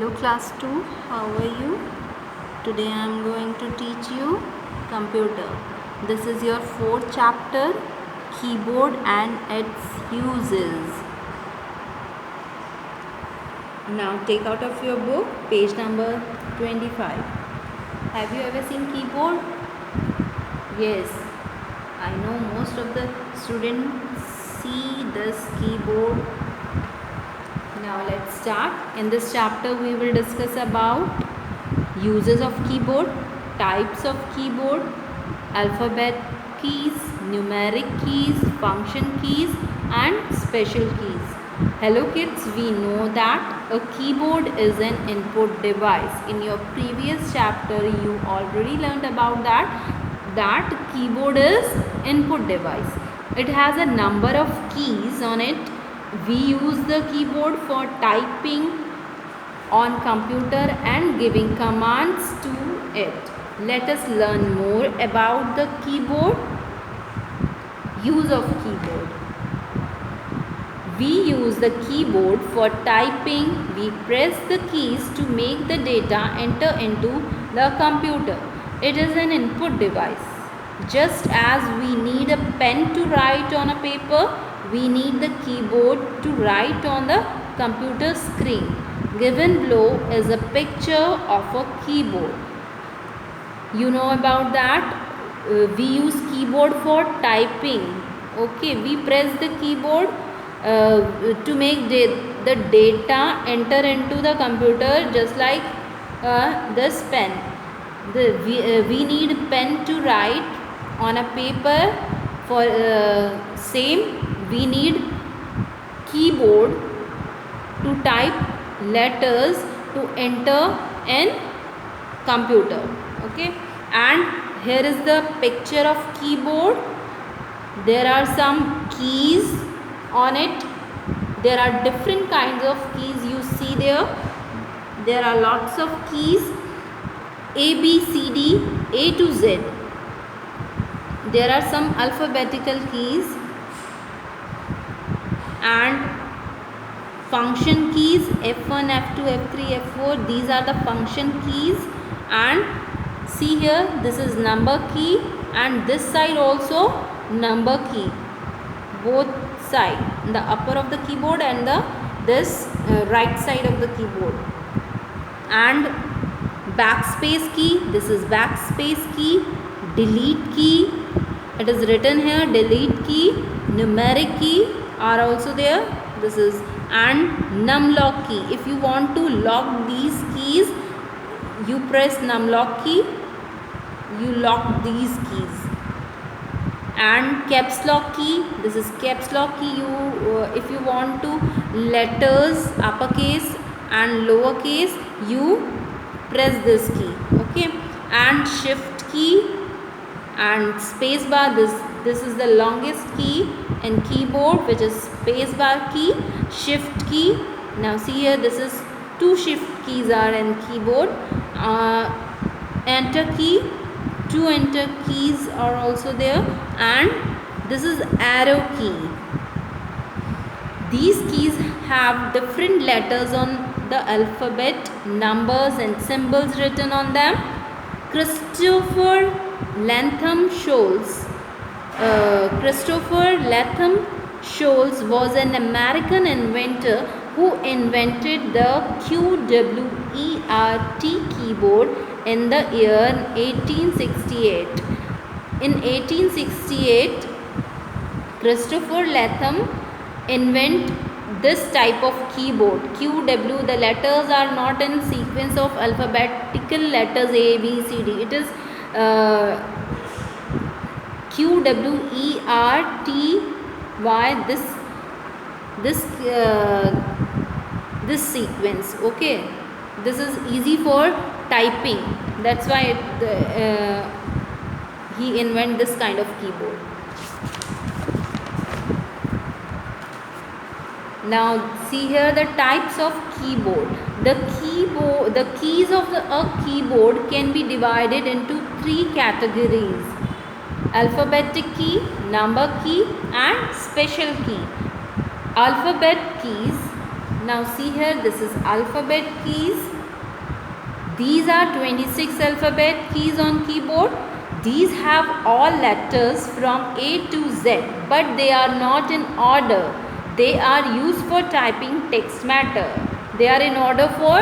Hello class 2, how are you? Today I am going to teach you computer. This is your fourth chapter, keyboard and its uses. Now take out of your book page number 25. Have you ever seen keyboard? Yes, I know most of the students see this keyboard. Now let's start. In this chapter we will discuss about uses of keyboard, types of keyboard, alphabet keys, numeric keys, function keys and special keys. Hello kids, we know that a keyboard is an input device. In your previous chapter you already learned about that keyboard is input device. It has a number of keys on it. We use the keyboard for typing on computer and giving commands to it. Let us learn more about the keyboard. Use of keyboard. We use the keyboard for typing. We press the keys to make the data enter into the computer. It is an input device. Just as we need a pen to write on a paper, we need the keyboard to write on the computer screen. Given below is a picture of a keyboard. You know about that. We use keyboard for typing. Okay, we press the keyboard to make the data enter into the computer, just like this pen. We need pen to write on a paper. For same, we need keyboard to type letters to enter in computer. Okay, and here is the picture of keyboard. There are some keys on it. There are different kinds of keys you see there. There are lots of keys, A, B, C, D, A to Z. There are some alphabetical keys and function keys, F1, F2, F3, F4. These are the function keys. And see here, this is number key, and this side also number key. Both side, the upper of the keyboard and this right side of the keyboard. And backspace key, this is backspace key. Delete key, it is written here, delete key. Numeric key are also there. This is, and numlock key. If you want to lock these keys, you press numlock key, you lock these keys. And caps lock key, this is caps lock key. If you want to letters uppercase and lowercase, you press this key. Okay, and shift key and space bar. This is the longest key in keyboard, which is space bar key. Shift key. Now see here, this is two shift keys are in keyboard. Enter key, two enter keys are also there, and this is arrow key. These keys have different letters on the alphabet, numbers and symbols written on them. Christopher Latham Scholes was an American inventor who invented the QWERT keyboard in the year 1868. In 1868, Christopher Latham invented this type of keyboard. QW, the letters are not in sequence of alphabetical letters A, B, C, D. It is QWERTY, this sequence. Okay, this is easy for typing. That's why he invented this kind of keyboard. Now see here the types of keyboard. The keys of a keyboard can be divided into three categories: alphabetic key, number key and special key. Alphabet keys. Now see here, this is alphabet keys. These are 26 alphabet keys on keyboard. These have all letters from A to Z, but they are not in order. They are used for typing text matter. They are in order for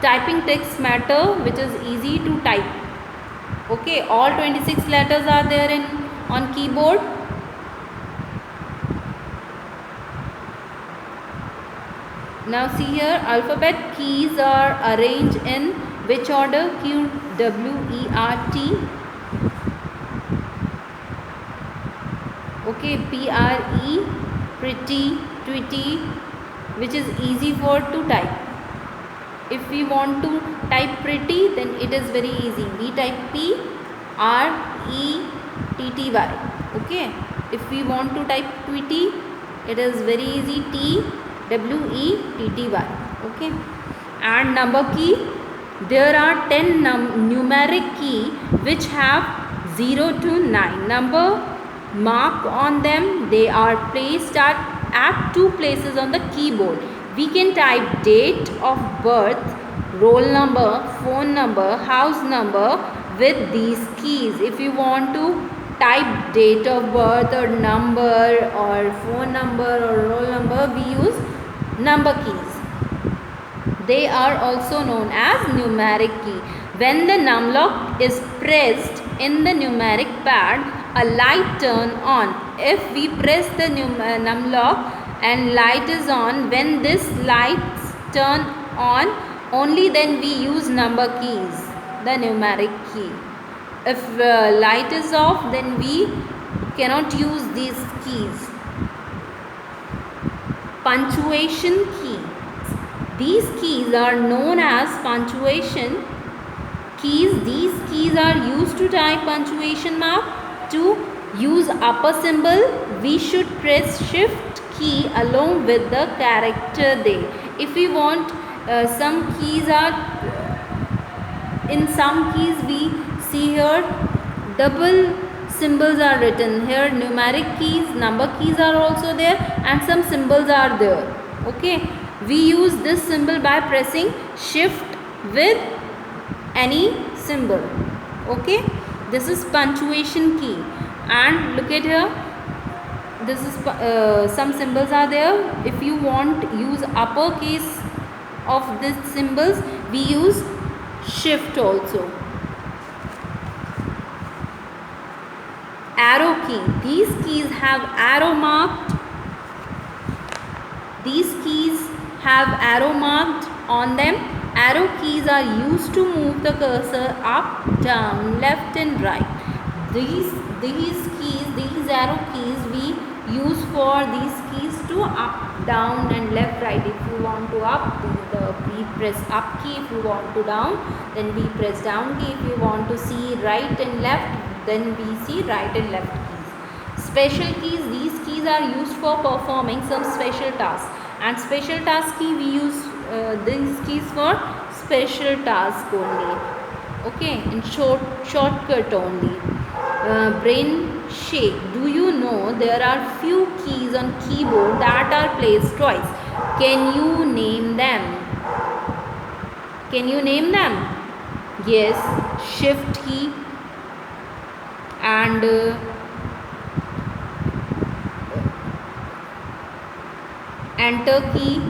typing text matter, which is easy to type. Okay, all 26 letters are there on keyboard. Now see here, alphabet keys are arranged in which order? Q, W, E, R, T. Okay, P, R, E, pretty, twitty, which is easy for to type. If we want to type pretty, then it is very easy. We type P, R, E, T, T, Y. Okay. If we want to type twitty, it is very easy. T, W, E, T, T, Y. Okay. And number key, there are 10 numeric key which have 0 to 9 number mark on them. They are placed at two places on the keyboard. We can type date of birth, roll number, phone number, house number with these keys. If you want to type date of birth or number or phone number or roll number, we use number keys. They are also known as numeric key. When the numlock is pressed in the numeric pad, a light turn on. If we press the numlock and light is on, when this lights turn on, only then we use number keys, the numeric key. If light is off, then we cannot use these keys. Punctuation key. These keys are known as punctuation keys. These keys are used to type punctuation mark. To use upper symbol, we should press shift key along with the character there. If we want, some keys are, in some keys we see here double symbols are written. Here numeric keys, number keys are also there, and some symbols are there. Okay. We use this symbol by pressing shift with any symbol. Okay. This is punctuation key. And look at here. This is some symbols are there. If you want use uppercase of these symbols, we use shift also. Arrow key. These keys have arrow marked. These keys have arrow marked on them. Arrow keys are used to move the cursor up, down, left and right. These keys, these arrow keys, we use for these keys to up, down and left, right. If you want to up, we press up key. If you want to down, then we press down key. If you want to see right and left, then we see right and left keys. Special keys. These keys are used for performing some special tasks. And special task key, we use these keys for special task only. Okay, in shortcut only. Brain shake. Do you know there are few keys on keyboard that are placed twice? Can you name them? Can you name them? Yes, shift key and enter key.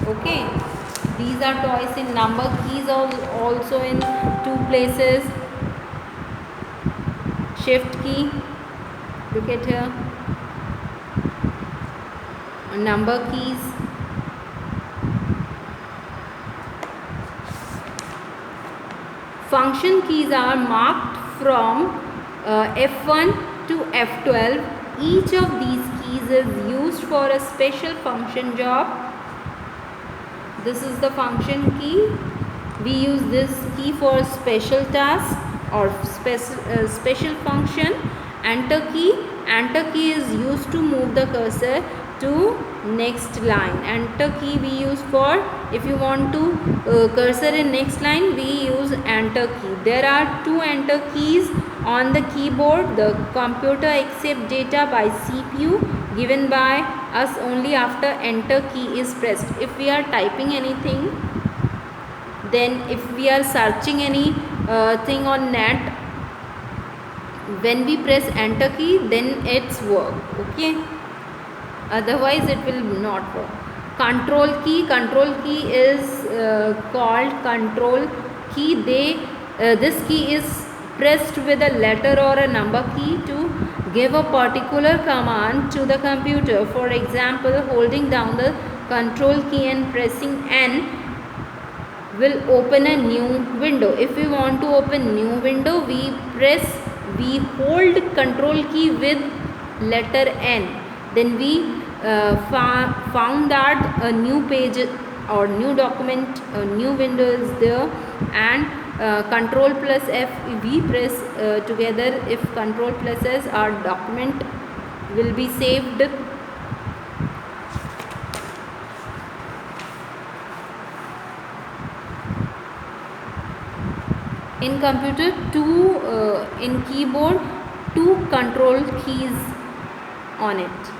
Okay, these are twice in number keys, also in two places. Shift key, look at here. Number keys. Function keys are marked from F1 to F12. Each of these keys is used for a special function job. This is the function key. We use this key for special task or special function. Enter key. Enter key is used to move the cursor to next line. Enter key we use for, if you want to cursor in next line, we use enter key. There are two enter keys on the keyboard. The computer accepts data by CPU given by us only after enter key is pressed. If we are typing anything, then if we are searching any thing on net, when we press enter key, then it's work. Okay, otherwise it will not work. Control key is called control key. This key is pressed with a letter or a number key to give a particular command to the computer. For example, holding down the control key and pressing N will open a new window. If we want to open new window, we hold control key with letter N. Then we found that a new page or new document, a new window is there, and control plus F we press together. If control plus S, our document will be saved. In computer, in keyboard, 2 control keys on it.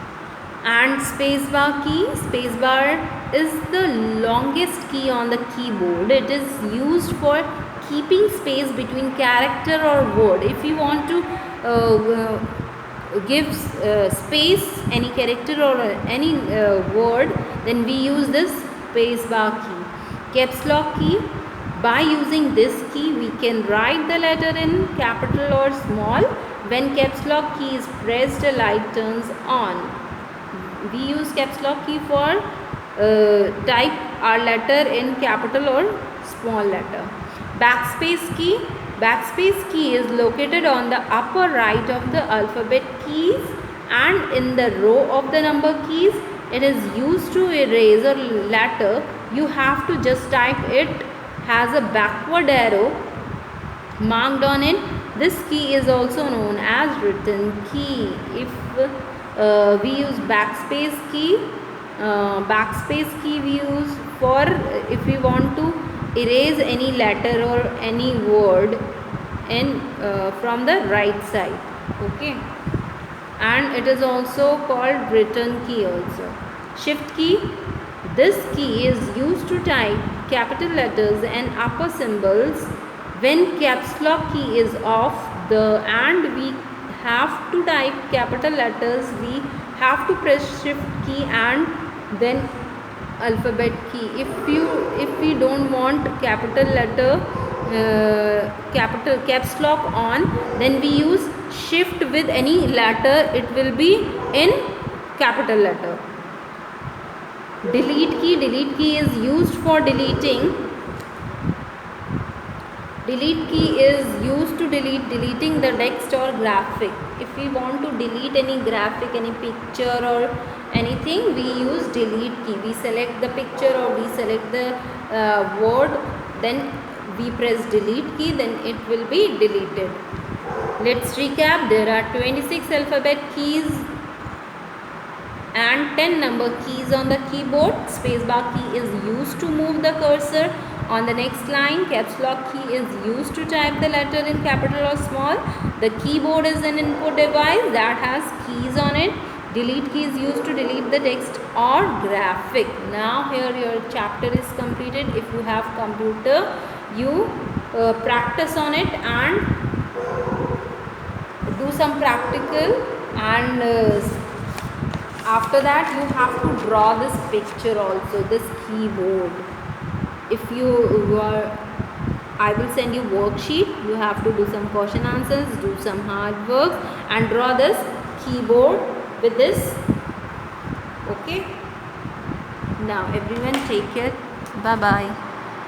And spacebar key. Spacebar is the longest key on the keyboard. It is used for keeping space between character or word. If you want to give space any character or any word, then we use this spacebar key. Caps lock key. By using this key, we can write the letter in capital or small. When caps lock key is pressed, a light turns on. We use caps lock key for type our letter in capital or small letter. Backspace key. Backspace key is located on the upper right of the alphabet keys and in the row of the number keys. It is used to erase a letter. You have to just type it. Has a backward arrow marked on it. This key is also known as return key. If we use backspace key we use for if we want to erase any letter or any word in from the right side. Okay, and it is also called return key also. Shift key. This key is used to type capital letters and upper symbols. When caps lock key is off and we have to type capital letters, we have to press shift key and then alphabet key. If we don't want capital letter capital caps lock on, then we use shift with any letter. It will be in capital letter. Delete key. Delete key is used for deleting. Delete key is used to deleting the text or graphic. If we want to delete any graphic, any picture or anything, we use delete key. We select the picture or we select the word, then we press delete key, then it will be deleted. Let's recap. There are 26 alphabet keys and 10 number keys on the keyboard. Spacebar key is used to move the cursor on the next line. Caps lock key is used to type the letter in capital or small. The keyboard is an input device that has keys on it. Delete key is used to delete the text or graphic. Now here your chapter is completed. If you have computer, you practice on it and do some practical, and after that you have to draw this picture also, this keyboard. If I will send you worksheet. You have to do some question answers, do some hard work and draw this keyboard with this. Okay, now everyone take care. Bye bye.